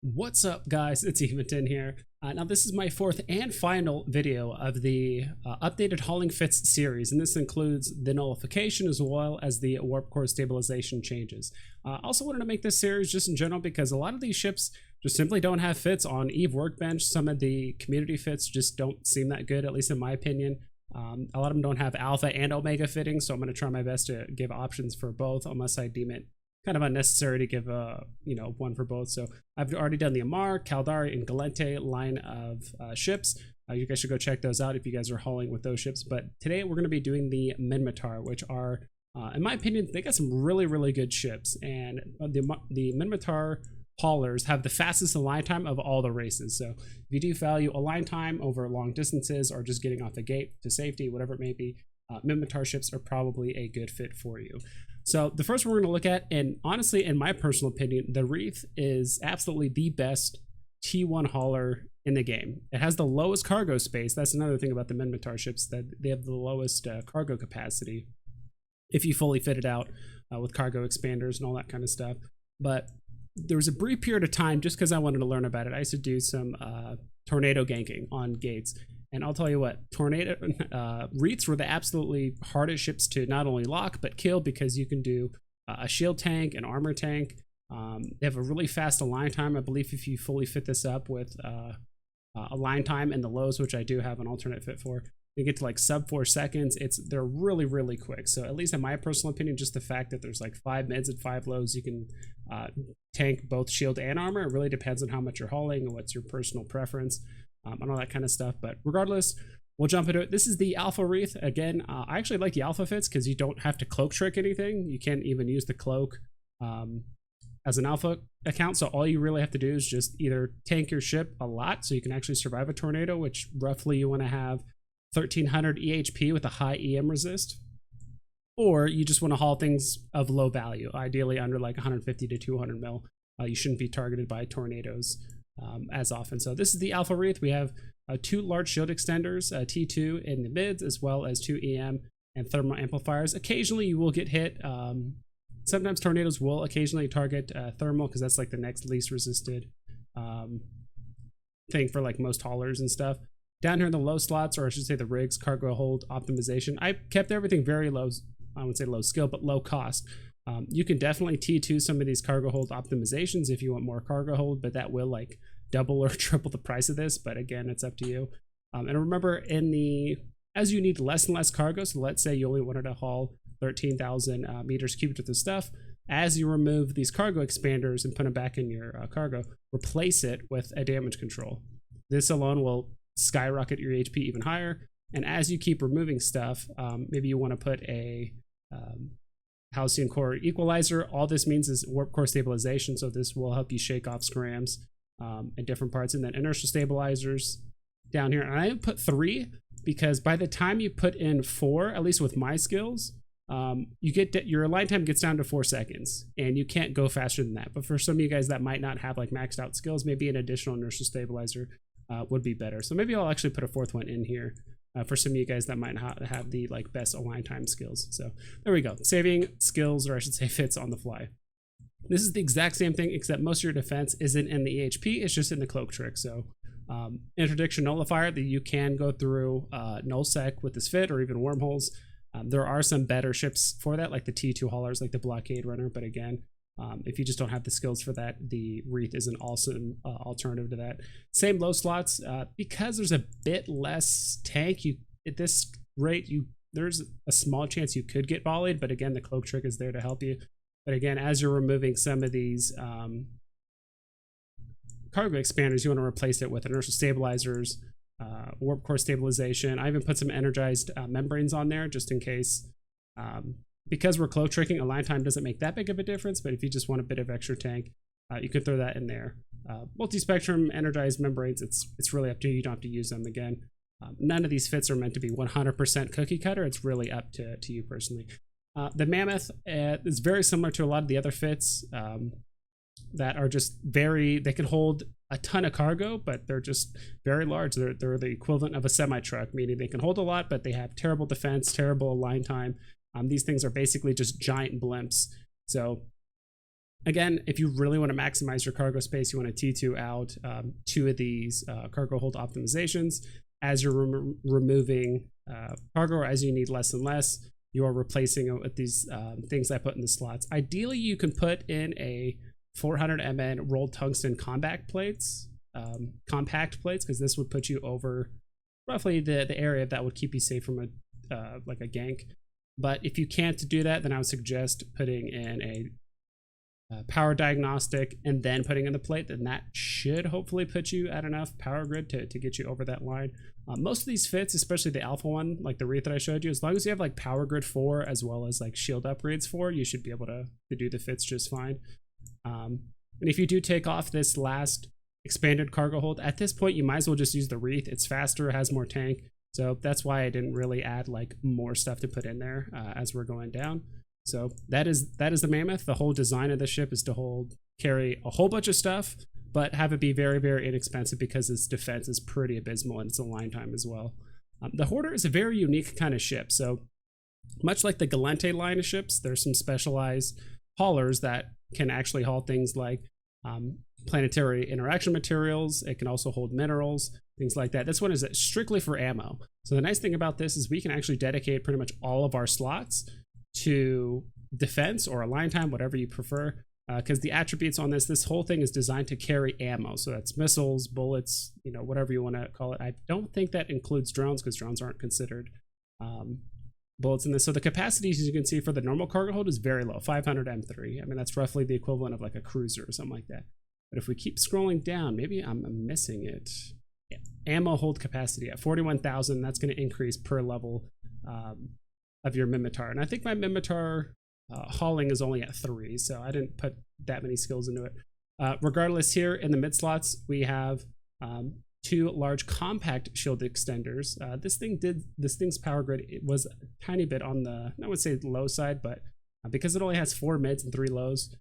What's up, guys? It's Eventon here. Now this is my fourth and final video of the updated hauling fits series, and this includes the nullification as well as the warp core stabilization changes. I also wanted to make this series just in general because a lot of these ships just simply don't have fits on EVE Workbench. Some of the community fits just don't seem that good, at least in my opinion. A lot of them don't have alpha and omega fitting, so I'm going to try my best to give options for both unless I deem it kind of unnecessary to give one for both. So I've already done the Amar, Caldari, and Galente line of ships. You guys should go check those out if you guys are hauling with those ships. But today we're going to be doing the Minmatar, which are, in my opinion, they got some really good ships. And the Minmatar haulers have the fastest align time of all the races. So if you do value align time over long distances or just getting off the gate to safety, whatever it may be, Minmatar ships are probably a good fit for you. So the first one we're going to look at, and honestly, in my personal opinion, the Wreath is absolutely the best T1 hauler in the game. It has the lowest cargo space. That's another thing about the Minmatar ships, that they have the lowest cargo capacity if you fully fit it out with cargo expanders and all that kind of stuff. But there was a brief period of time, just because I wanted to learn about it, I used to do some tornado ganking on gates. And I'll tell you what, Wreaths were the absolutely hardest ships to not only lock, but kill, because you can do a shield tank, an armor tank. They have a really fast align time. I believe if you fully fit this up with align time and the lows, which I do have an alternate fit for, you get to like sub 4 seconds. They're really quick. So at least in my personal opinion, just the fact that there's like 5 mids and 5 lows, you can tank both shield and armor. It really depends on how much you're hauling and what's your personal preference. And all that kind of stuff. But regardless, we'll jump into it. This is the Alpha Wreath. Again, I actually like the Alpha fits because you don't have to cloak trick anything. You can't even use the cloak as an Alpha account. So all you really have to do is just either tank your ship a lot so you can actually survive a tornado, which roughly you want to have 1300 EHP with a high EM resist. Or you just want to haul things of low value, ideally under like 150 to 200 mil. You shouldn't be targeted by tornadoes as often. So this is the Alpha Wreath. We have 2 large shield extenders, T2 in the mids, as well as 2 EM and thermal amplifiers. Occasionally you will get hit. Sometimes tornadoes will occasionally target thermal, because that's like the next least resisted thing for like most haulers and stuff. Down here in the low slots, or I should say the rigs, cargo hold optimization, I kept everything very low. I wouldn't say low skill, but low cost. You can definitely T2 some of these cargo hold optimizations if you want more cargo hold, but that will like double or triple the price of this. But again, it's up to you. And remember, as you need less and less cargo, so let's say you only wanted to haul 13,000 meters cubed worth of stuff, as you remove these cargo expanders and put them back in your cargo, replace it with a damage control. This alone will skyrocket your HP even higher. And as you keep removing stuff, maybe you want to put a Halcyon core Equalizer. All this means is warp core stabilization, so this will help you shake off scrams in different parts. And then Inertial Stabilizers down here. And I put 3 because by the time you put in 4, at least with my skills, you get your align time gets down to 4 seconds, and you can't go faster than that. But for some of you guys that might not have like maxed out skills, maybe an additional Inertial Stabilizer would be better. So maybe I'll actually put a 4th one in here. For some of you guys that might not have the like best align time skills. So there we go, saving skills, or I should say fits on the fly. This is the exact same thing, except most of your defense isn't in the EHP, it's just in the cloak trick. So Interdiction Nullifier, that you can go through nullsec with this fit, or even wormholes. There are some better ships for that, like the T2 haulers, like the Blockade Runner, but again, if you just don't have the skills for that, the Wreath is an awesome alternative to that. Same low slots, because there's a bit less tank. At this rate, there's a small chance you could get volleyed, but again, the cloak trick is there to help you. But again, as you're removing some of these cargo expanders, you want to replace it with Inertial Stabilizers, warp core stabilization. I even put some energized membranes on there just in case. Because we're cloak tricking, align time doesn't make that big of a difference, but if you just want a bit of extra tank, you could throw that in there. Multi-spectrum energized membranes, it's really up to you. You don't have to use them again. None of these fits are meant to be 100% cookie cutter. It's really up to you personally. The Mammoth is very similar to a lot of the other fits that are just they can hold a ton of cargo, but they're just very large. They're the equivalent of a semi-truck, meaning they can hold a lot, but they have terrible defense, terrible align time. These things are basically just giant blimps. So Again, if you really want to maximize your cargo space, you want to T2 out 2 of these cargo hold optimizations. As you're removing cargo, or as you need less and less, you are replacing it with these things I put in the slots. Ideally, you can put in a 400 mn rolled tungsten compact plates, because this would put you over roughly the area that would keep you safe from a like a gank. But if you can't do that, then I would suggest putting in a power diagnostic and then putting in the plate. Then that should hopefully put you at enough power grid to get you over that line. Most of these fits, especially the alpha one, like the Wreath that I showed you, as long as you have like power grid 4 as well as like shield upgrades 4, you should be able to do the fits just fine. And if you do take off this last expanded cargo hold, at this point you might as well just use the Wreath. It's faster, has more tank, so that's why I didn't really add like more stuff to put in there as we're going down. So that is the Mammoth. The whole design of the ship is to carry a whole bunch of stuff, but have it be very, very inexpensive because its defense is pretty abysmal and its align time as well. The Hoarder is a very unique kind of ship. So much like the Galente line of ships, there's some specialized haulers that can actually haul things like planetary interaction materials. It can also hold minerals, things like that. This one is strictly for ammo. So the nice thing about this is we can actually dedicate pretty much all of our slots to defense or align time, whatever you prefer, because the attributes on this whole thing is designed to carry ammo. So that's missiles, bullets, whatever you want to call it. I don't think that includes drones because drones aren't considered bullets in this. So the capacity, as you can see, for the normal cargo hold is very low, 500 M3. I mean, that's roughly the equivalent of like a cruiser or something like that. But if we keep scrolling down, maybe I'm missing it. Yeah. Ammo hold capacity at 41,000. That's going to increase per level of your Minmatar. And I think my Minmatar hauling is only at 3, so I didn't put that many skills into it. Regardless, here in the mid slots, we have 2 large compact shield extenders. This thing's power grid, it was a tiny bit on the, I would say, low side, but because it only has 4 mids and 3 lows,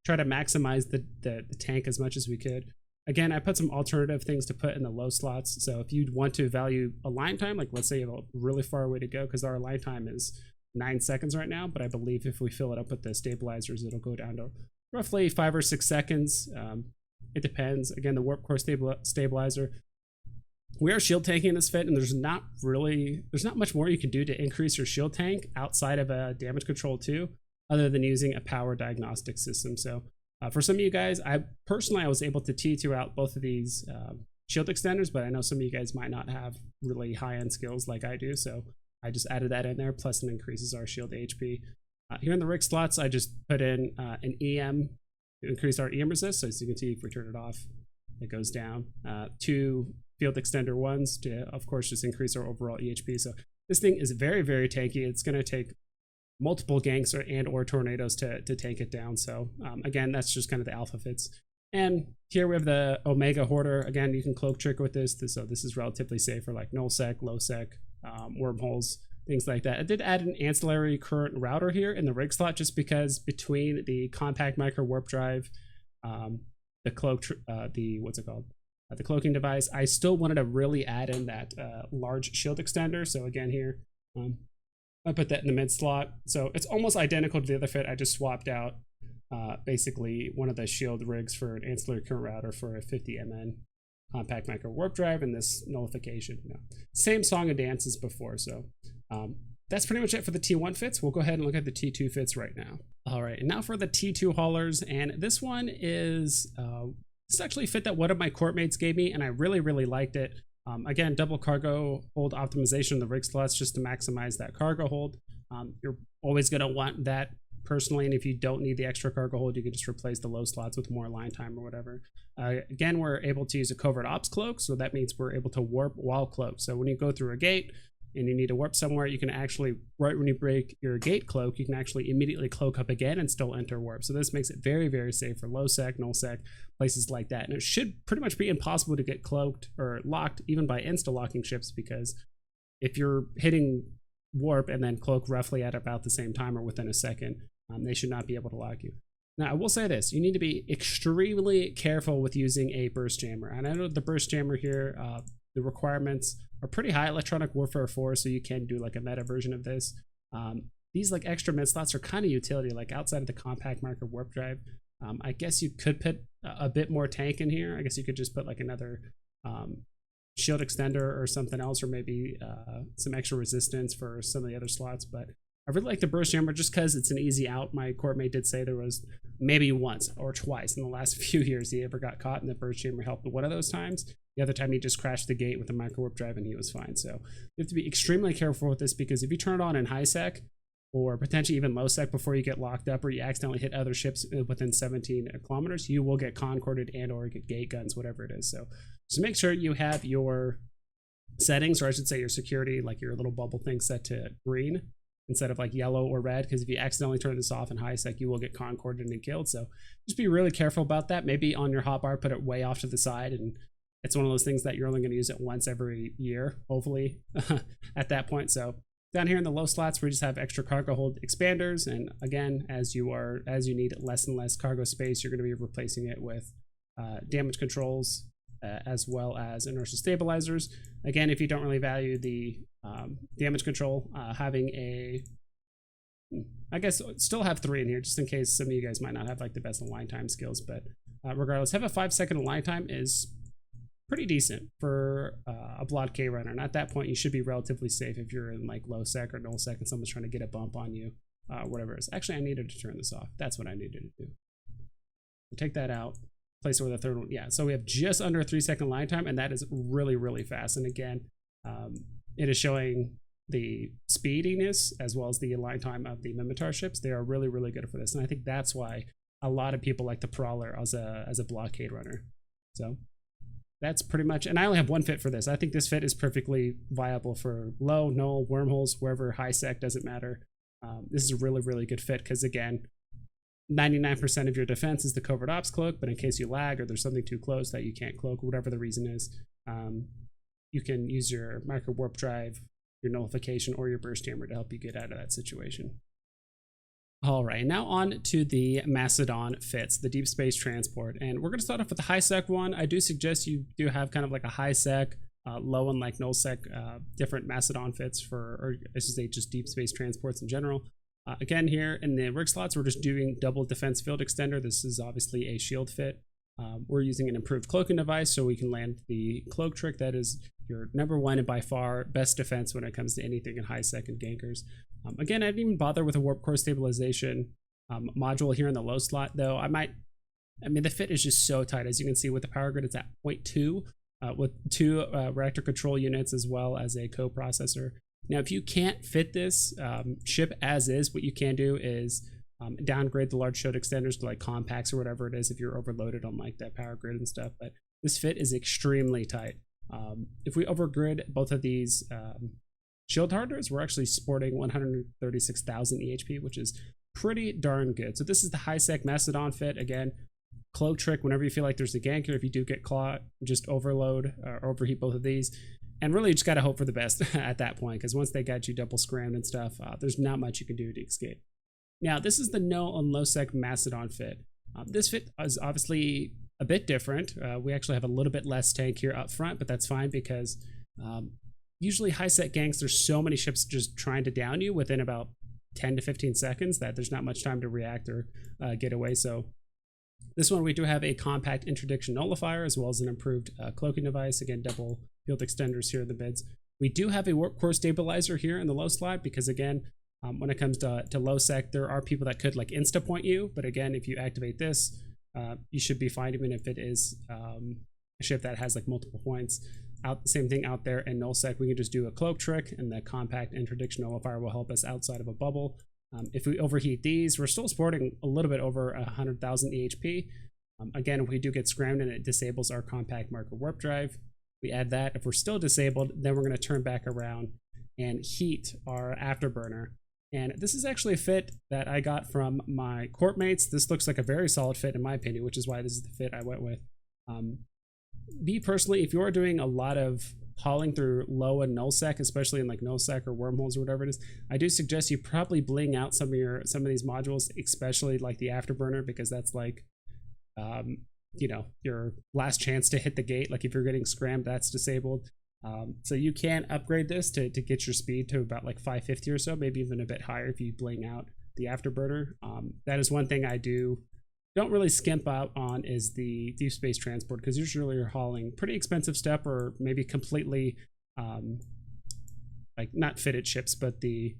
try to maximize the tank as much as we could. Again, I put some alternative things to put in the low slots. So if you want to value align time, like let's say you have a really far way to go, because our align time is 9 seconds right now, but I believe if we fill it up with the stabilizers, it'll go down to roughly 5 or 6 seconds. It depends. Again, the warp core stabilizer. We are shield tanking in this fit, and there's not much more you can do to increase your shield tank outside of a damage control 2, other than using a power diagnostic system. So for some of you guys, I was able to T2 out both of these shield extenders, but I know some of you guys might not have really high-end skills like I do, so I just added that in there, plus it increases our shield HP. Here in the rig slots, I just put in an EM to increase our EM resist, so as you can see, if we turn it off, it goes down. 2 field extender 1s to, of course, just increase our overall EHP. So this thing is very, very tanky. It's going to take multiple ganks or tornadoes to take it down. So again, that's just kind of the alpha fits. And here we have the Omega Hoarder. Again, you can cloak trick with this. So this is relatively safe for like null sec, low sec, wormholes, things like that. I did add an ancillary current router here in the rig slot, just because between the compact Microwarpdrive, the cloak, the cloaking device, I still wanted to really add in that large shield extender. So again, here, I put that in the mid slot. So it's almost identical to the other fit. I just swapped out basically one of the shield rigs for an ancillary current router for a 50 mn compact Microwarpdrive and this Nullification. Same song and dance as before. So that's pretty much it for the T1 fits. We'll go ahead and look at the T2 fits right now. All right, and now for the T2 haulers. And this one is it's actually a fit that one of my court mates gave me, and I really, really liked it. Again, double cargo hold optimization in the rig slots just to maximize that cargo hold. You're always going to want that personally, and if you don't need the extra cargo hold, you can just replace the low slots with more line time or whatever. Again, we're able to use a covert ops cloak, so that means we're able to warp while cloaked. So when you go through a gate and you need to warp somewhere, you can actually, right when you break your gate cloak, you can actually immediately cloak up again and still enter warp. So this makes it very, very safe for low sec, null sec, places like that. And it should pretty much be impossible to get cloaked or locked even by insta-locking ships, because if you're hitting warp and then cloak roughly at about the same time or within a second, they should not be able to lock you. Now, I will say this, you need to be extremely careful with using a burst jammer. And I know the burst jammer here, the requirements are pretty high, Electronic Warfare 4, so you can do like a meta version of this. these like extra mid slots are kind of utility, like outside of the compact Microwarpdrive. I guess you could put a bit more tank in here. I guess you could just put like another shield extender or something else, or maybe some extra resistance for some of the other slots. But I really like the burst jammer just because it's an easy out. My courtmate did say there was maybe once or twice in the last few years he ever got caught, and the burst jammer helped one of those times. The other time he just crashed the gate with a Microwarpdrive and he was fine. So you have to be extremely careful with this, because if you turn it on in high sec or potentially even low sec before you get locked up, or you accidentally hit other ships within 17 kilometers, you will get concorded and or get gate guns, whatever it is. So just make sure you have your settings, or I should say your security, like your little bubble thing, set to green instead of like yellow or red, because if you accidentally turn this off in high sec, you will get concorded and killed. So just be really careful about that. Maybe on your hotbar, put it way off to the side, and it's one of those things that you're only going to use it once every year, hopefully, at that point. So down here in the low slots, we just have extra cargo hold expanders, and again, as you need less and less cargo space, you're going to be replacing it with damage controls, as well as inertial stabilizers. Again, if you don't really value the damage control, having I guess still have 3 in here just in case some of you guys might not have like the best align time skills, but regardless, have a 5-second align time is pretty decent for a blockade runner, and at that point you should be relatively safe if you're in like low sec or null sec and someone's trying to get a bump on you, whatever it is. Actually, I needed to turn this off. That's what I needed to do. Take that out, place it with a third one. Yeah, so we have just under a 3-second line time, and that is really, really fast. And again, it is showing the speediness as well as the align time of the Minmatar ships. They are really, really good for this, and I think that's why a lot of people like the Prowler as a blockade runner. So that's pretty much, and I only have one fit for this. I think this fit is perfectly viable for low, null, wormholes, wherever, high sec, doesn't matter. This is a really, really good fit because, again, 99% of your defense is the covert ops cloak, but in case you lag or there's something too close that you can't cloak, whatever the reason is, you can use your Microwarpdrive, your Nullification, or your burst jammer to help you get out of that situation. All right, now on to the Mastodon fits, the deep space transport. And we're going to start off with the high sec one. I do suggest you do have kind of like a high sec, low and like null sec, different Mastodon fits for, or I should say just deep space transports in general. Again, here in the rig slots, we're just doing double defense field extender. This is obviously a shield fit. We're using an improved cloaking device so we can land the cloak trick. That is your #1 and by far best defense when it comes to anything in high sec and gankers. Again, I didn't even bother with a warp core stabilization module here in the low slot, though. I mean, the fit is just so tight. As you can see with the power grid, it's at 0.2 with 2 reactor control units as well as a coprocessor. Now, if you can't fit this ship as is, what you can do is downgrade the large shield extenders to like compacts or whatever it is if you're overloaded on like that power grid and stuff. But this fit is extremely tight. If we overgrid both of these shield harders, we're actually sporting 136,000 EHP, which is pretty darn good. So this is the high sec Mastodon fit. Again, cloak trick whenever you feel like there's a ganker. If you do get caught, just overload or overheat both of these. And really, you just got to hope for the best at that point, because once they got you double scrammed and stuff, there's not much you can do to escape. Now, this is the null and low sec Mastodon fit. This fit is obviously a bit different. We actually have a little bit less tank here up front, but that's fine because usually high sec ganks, there's so many ships just trying to down you within about 10 to 15 seconds that there's not much time to react or get away. So this one, we do have a compact interdiction nullifier as well as an improved cloaking device. Again, double field extenders here in the bids. We do have a warp core stabilizer here in the low slot because, again, when it comes to low sec, there are people that could like insta point you. But again, if you activate this, you should be fine even if it is a ship that has like multiple points. Same thing out there in null sec, we can just do a cloak trick and the compact interdiction nullifier will help us outside of a bubble. If we overheat these, we're still sporting a little bit over 100,000 EHP. Again, if we do get scrammed and it disables our compact Microwarpdrive, we add that. If we're still disabled, then we're going to turn back around and heat our afterburner. And this is actually a fit that I got from my courtmates. This looks like a very solid fit in my opinion, which is why this is the fit I went with. Me personally, if you are doing a lot of hauling through low and null sec, especially in like null sec or wormholes or whatever it is, I do suggest you probably bling out some of these modules, especially like the afterburner, because that's like you know, your last chance to hit the gate. Like if you're getting scrammed, that's disabled. So you can upgrade this to get your speed to about like 550 or so, maybe even a bit higher if you bling out the afterburner. That is one thing I don't really skimp out on, is the deep space transport, because usually you're hauling pretty expensive stuff, or maybe completely like not fitted ships, but the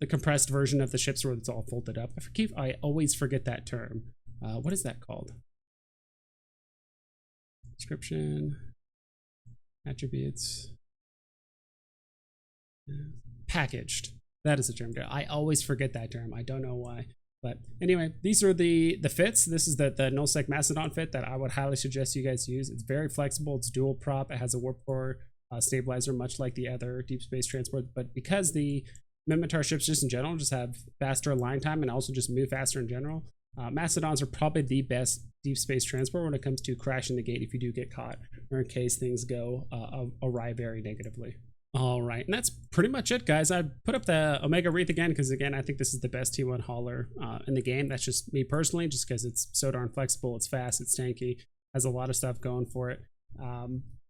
compressed version of the ships where it's all folded up. I always forget that term. What is that called? Description, attributes, packaged. That is the term. I always forget that term. I don't know why. But anyway, these are the fits. This is the nullsec Mastodon fit that I would highly suggest you guys use. It's very flexible. It's dual prop. It has a warp core stabilizer, much like the other deep space transport. But because the Minmatar ships just in general just have faster line time and also just move faster in general, Mastodons are probably the best deep space transport when it comes to crashing the gate if you do get caught, or in case things go awry very negatively. All right, and that's pretty much it, guys. I put up the Omega Wreath again because, again, I think this is the best T1 hauler in the game. That's just me personally, just because it's so darn flexible, it's fast, it's tanky, has a lot of stuff going for it.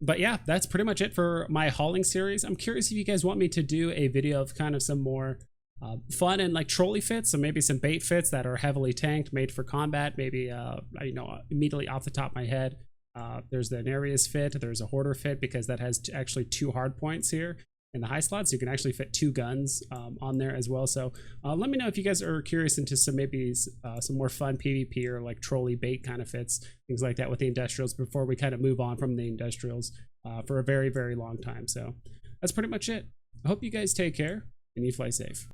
But yeah, that's pretty much it for my hauling series. I'm curious if you guys want me to do a video of kind of some more fun and like trolley fits, so maybe some bait fits that are heavily tanked, made for combat. Maybe you know, immediately off the top of my head, there's the Nereus fit, there's a Hoarder fit, because that has actually 2 hard points here in the high slots. So you can actually fit 2 guns on there as well. So let me know if you guys are curious into some maybe some more fun PvP or like trolley bait kind of fits, things like that with the industrials, before we kind of move on from the industrials for a very, very long time. So that's pretty much it. I hope you guys take care and you fly safe.